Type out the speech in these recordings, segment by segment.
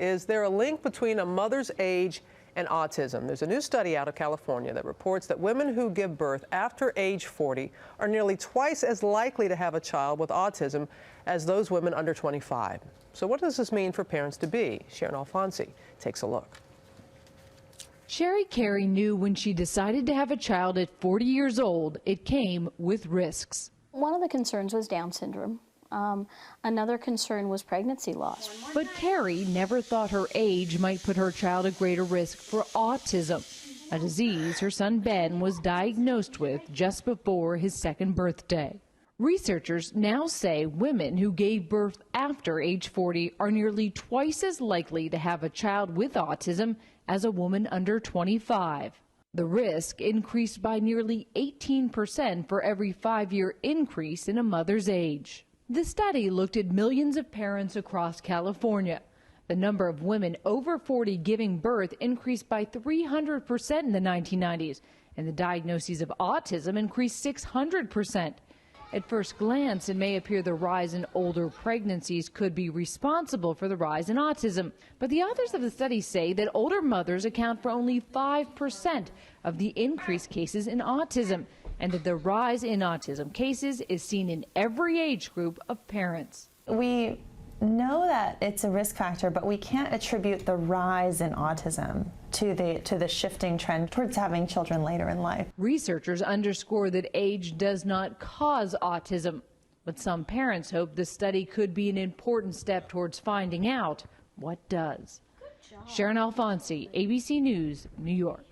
is there a link between a mother's age and autism? There's a new study out of California that reports that women who give birth after age 40 are nearly twice as likely to have a child with autism as those women under 25. So what does this mean for parents-to-be? Sharon Alfonsi takes a look. Sherry Carey knew when she decided to have a child at 40 years old, it came with risks. One of the concerns was Down syndrome. Another concern was pregnancy loss. But Carey never thought her age might put her child at greater risk for autism, a disease her son Ben was diagnosed with just before his second birthday. Researchers now say women who gave birth after age 40 are nearly twice as likely to have a child with autism as a woman under 25. The risk increased by nearly 18% for every 5-year increase in a mother's age. The study looked at millions of parents across California. The number of women over 40 giving birth increased by 300% in the 1990s, and the diagnoses of autism increased 600%. At first glance, it may appear the rise in older pregnancies could be responsible for the rise in autism. But the authors of the study say that older mothers account for only 5% of the increased cases in autism, and that the rise in autism cases is seen in every age group of parents. We know that it's a risk factor, but we can't attribute the rise in autism to the shifting trend towards having children later in life. Researchers underscore that age does not cause autism, but some parents hope the study could be an important step towards finding out what does. Sharon Alfonsi, ABC News, New York.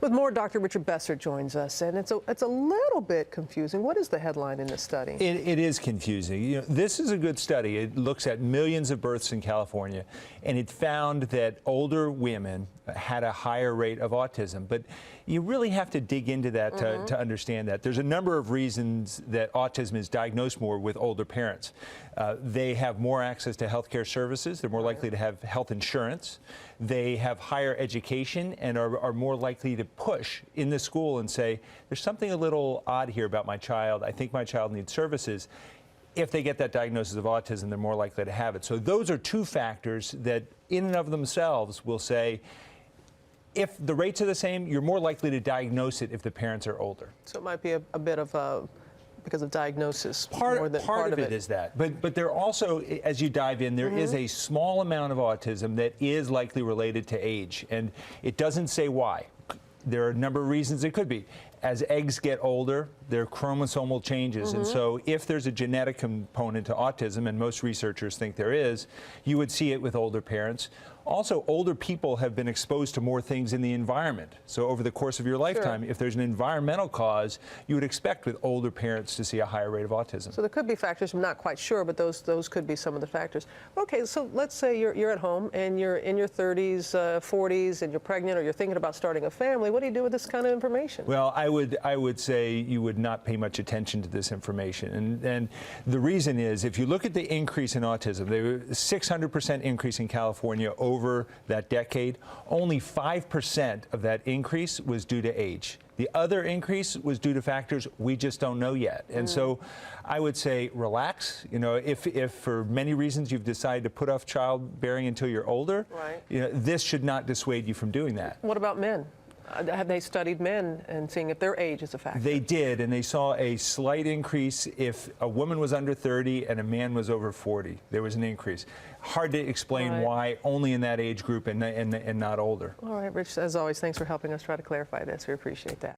With more, Dr. Richard Besser joins us, and it's a little bit confusing. What is the headline in this study? It is confusing. You know, this is a good study. It looks at millions of births in California, and it found that older women had a higher rate of autism. But you really have to dig into that to understand that. There's a number of reasons that autism is diagnosed more with older parents. They have more access to health care services. They're more likely to have health insurance. They have higher education and are more likely to push in the school and say, there's something a little odd here about my child. I think my child needs services. If they get that diagnosis of autism, they're more likely to have it. So those are two factors that in and of themselves will say, if the rates are the same, you're more likely to diagnose it if the parents are older. So it might be a bit of a, because of diagnosis. Part of it is that. But there also, as you dive in, there is a small amount of autism that is likely related to age. And it doesn't say why. There are a number of reasons it could be. As eggs get older, there are chromosomal changes. And so if there's a genetic component to autism, and most researchers think there is, you would see it with older parents. Also, older people have been exposed to more things in the environment. So over the course of your lifetime, if there's an environmental cause, you would expect with older parents to see a higher rate of autism. So there could be factors, I'm not quite sure, but those could be some of the factors. Okay, so let's say you're at home and you're in your 30s, 40s, and you're pregnant or you're thinking about starting a family. What do you do with this kind of information? Well, I would say you would not pay much attention to this information. And the reason is, if you look at the increase in autism, there was a 600% increase in California over that decade. Only 5% of that increase was due to age. The other increase was due to factors we just don't know yet. And so I would say relax. You know, if for many reasons you've decided to put off childbearing until you're older, you know, this should not dissuade you from doing that. What about men? Have they studied men and seeing if their age is a factor? They did, and they saw a slight increase if a woman was under 30 and a man was over 40. There was an increase. Hard to explain why only in that age group and not older. All right, Rich, as always, thanks for helping us try to clarify this. We appreciate that.